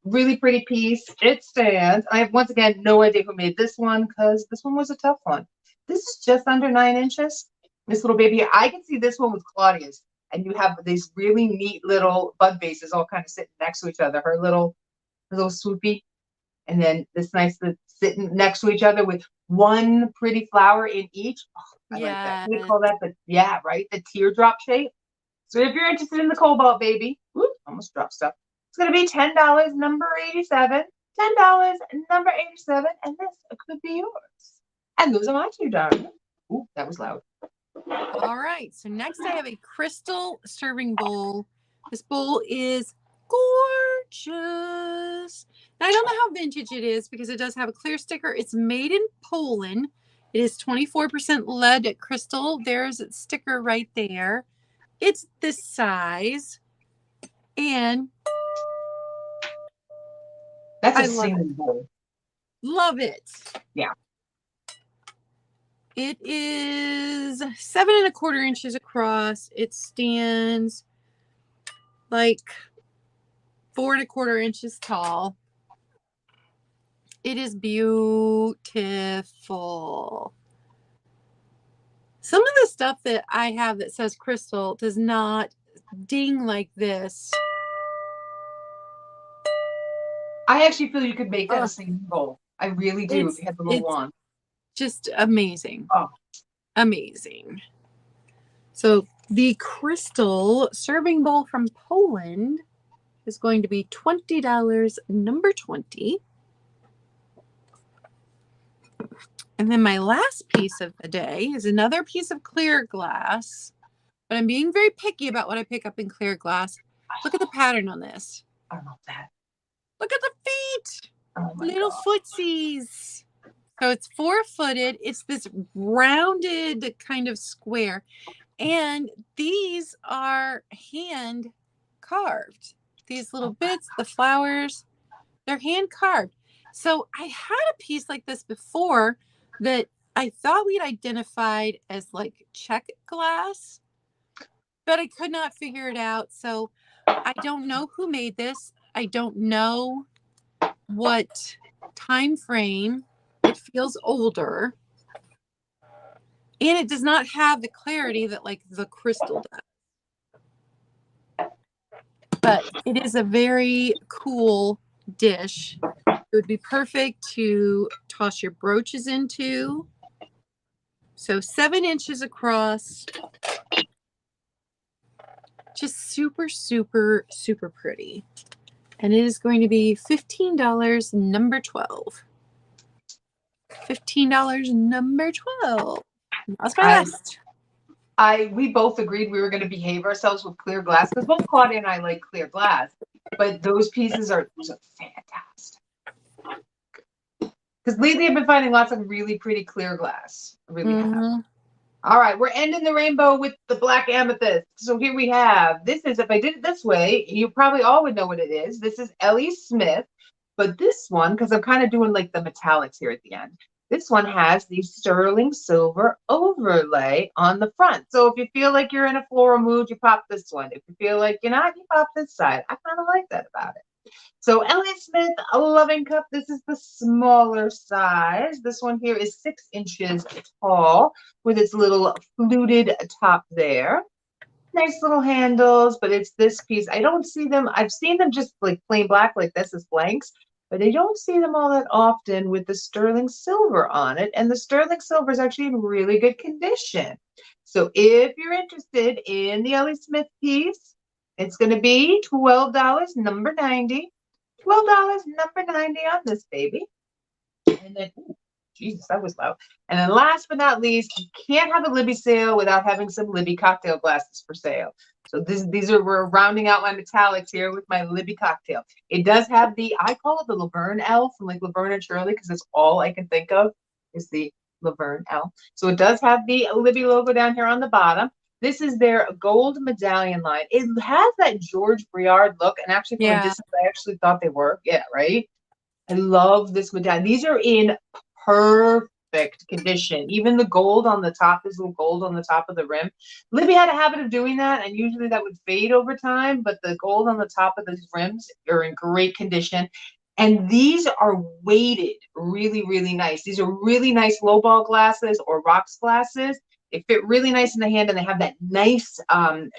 Really pretty piece. It stands. I have, once again, no idea who made this one because this one was a tough one. This is just under 9 inches. This little baby. I can see this one with Claudia's, and you have these really neat little bud vases all kind of sitting next to each other. Her little swoopy, and then this nice sitting next to each other with one pretty flower in each. Oh, I like that. We call that the teardrop shape. So if you're interested in the cobalt baby, almost dropped stuff. It's going to be $10, number 87. $10, number 87, and this could be yours. And those are my two, darling. Ooh, that was loud. All right. So next I have a crystal serving bowl. This bowl is gorgeous. Now, I don't know how vintage it is because it does have a clear sticker. It's made in Poland. It is 24% lead crystal. There's its sticker right there. It's this size. And That's a I love it. singing bowl. Love it. Yeah. It is 7¼ inches across. It stands like 4¼ inches tall. It is beautiful. Some of the stuff that I have that says crystal does not ding like this. I actually feel you could make that a singing bowl. I really do if you had the little wand. Just amazing. Oh. Amazing. So the crystal serving bowl from Poland is going to be $20, number 20. And then my last piece of the day is another piece of clear glass. But I'm being very picky about what I pick up in clear glass. Look at the pattern on this. I love that. Look at the feet. Oh my Little God. footsies. So it's 4-footed. It's this rounded kind of square. And these are hand carved. These little bits, the flowers, they're hand carved. So I had a piece like this before that I thought we'd identified as like check glass, but I could not figure it out. So I don't know who made this. I don't know what time frame. It feels older. And it does not have the clarity that like the crystal does. But it is a very cool dish. It would be perfect to toss your brooches into. So 7 inches across. Just super, super, super pretty. And it is going to be $15, number 12. $15, number 12. That's my last. We both agreed we were going to behave ourselves with clear glass because both Claudia and I like clear glass, but those pieces are fantastic. Because lately I've been finding lots of really pretty clear glass. I really have. All right, we're ending the rainbow with the black amethyst. So here we have, this is, if I did it this way, you probably all would know what it is. This is Ellie Smith, but this one, because I'm kind of doing like the metallics here at the end, this one has the sterling silver overlay on the front. So if you feel like you're in a floral mood, you pop this one. If you feel like you're not, you pop this side. I kind of like that about it. So Ellie Smith, a loving cup. This is the smaller size. This one here is 6 inches tall with its little fluted top there. Nice little handles, but it's this piece. I don't see them. I've seen them just like plain black like this as blanks, but I don't see them all that often with the sterling silver on it. And the sterling silver is actually in really good condition. So if you're interested in the Ellie Smith piece, it's going to be $12, number 90. $12, number 90 on this baby. And then, ooh, Jesus, that was loud. And then last but not least, you can't have a Libbey sale without having some Libbey cocktail glasses for sale. So we're rounding out my metallics here with my Libbey cocktail. It does have I call it the Laverne L from like Laverne and Shirley because it's all I can think of is the Laverne L. So it does have the Libbey logo down here on the bottom. This is their gold medallion line. It has that George Briard look, and actually from a distance, I actually thought they were. Yeah, right? I love this medallion. These are in perfect condition. Even the gold on the top, this little gold on the top of the rim. Libbey had a habit of doing that, and usually that would fade over time, but the gold on the top of these rims are in great condition. And these are weighted really, really nice. These are really nice lowball glasses or rocks glasses. They fit really nice in the hand, and they have that nice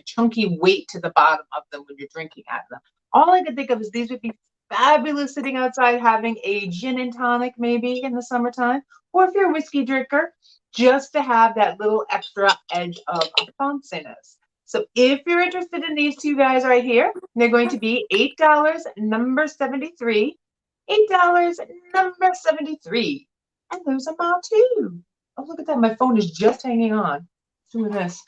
chunky weight to the bottom of them when you're drinking out of them. All I could think of is these would be fabulous sitting outside having a gin and tonic maybe in the summertime, or if you're a whiskey drinker, just to have that little extra edge of fanciness. So if you're interested in these two guys right here, they're going to be $8, number 73. $8, number 73. And those are all too. Oh, look at that. My phone is just hanging on. Doing this.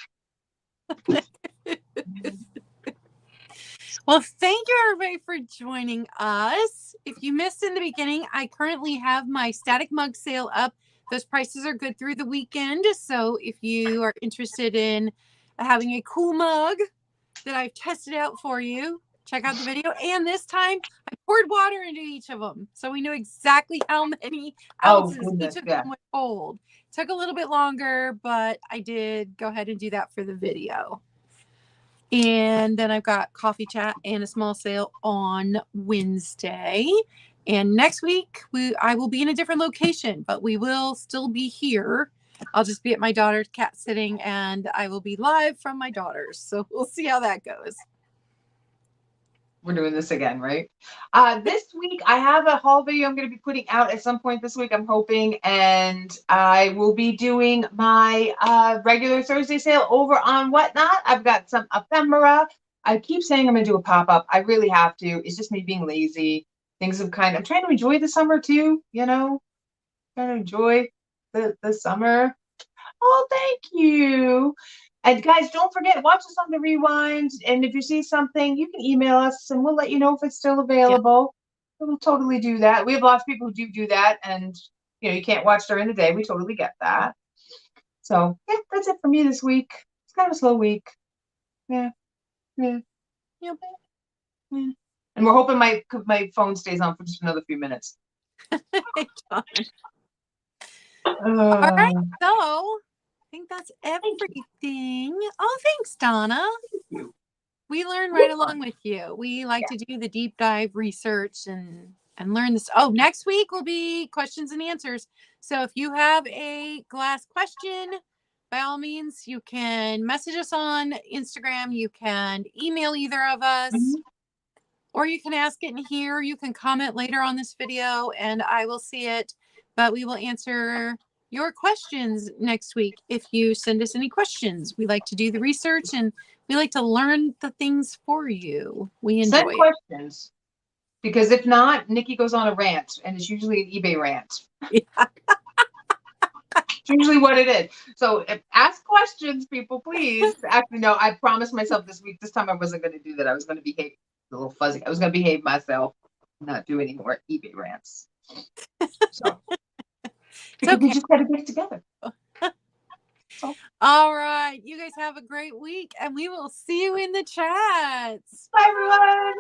Well, thank you everybody for joining us. If you missed in the beginning, I currently have my static mug sale up. Those prices are good through the weekend. So if you are interested in having a cool mug that I've tested out for you, check out the video. And this time I poured water into each of them. So we knew exactly how many ounces each of them would hold. Took a little bit longer, but I did go ahead and do that for the video. And then I've got coffee chat and a small sale on Wednesday. And next week I will be in a different location, but we will still be here. I'll just be at my daughter's cat sitting, and I will be live from my daughter's. So we'll see how that goes. We're doing this again, right? This week I have a haul video I'm going to be putting out at some point this week, I'm hoping, and I will be doing my regular Thursday sale over on Whatnot. I've got some ephemera. I keep saying I'm going to do a pop-up. I really have to. It's just me being lazy. Things have I'm trying to enjoy the summer too, you know? Trying to enjoy the summer. Oh, thank you. And guys, don't forget, watch us on the rewind. And if you see something, you can email us and we'll let you know if it's still available. Yeah. We'll totally do that. We have lots of people who do that. And, you know, you can't watch during the day. We totally get that. So, yeah, that's it for me this week. It's kind of a slow week. Yeah. Yeah. Yep. Yeah. And we're hoping my phone stays on for just another few minutes. All right, so I think that's everything. Oh, thanks, Donna. Thank you. We learn right along with you. We like to do the deep dive research and learn this. Oh, next week will be questions and answers. So if you have a glass question, by all means, you can message us on Instagram. You can email either of us. Or you can ask it in here. You can comment later on this video and I will see it. But we will answer your questions next week if you send us any questions. We like to do the research and we like to learn the things for you. We enjoy Send questions. Because if not, Nikki goes on a rant, and it's usually an eBay rant. Yeah. It's usually what it is. So ask questions, people, please. Actually, no, I promised myself this time I wasn't going to do that. I was going to behave a little fuzzy. I was going to behave myself, not do any more eBay rants. So because we just got to get it together. So. All right. You guys have a great week, and we will see you in the chats. Bye, everyone.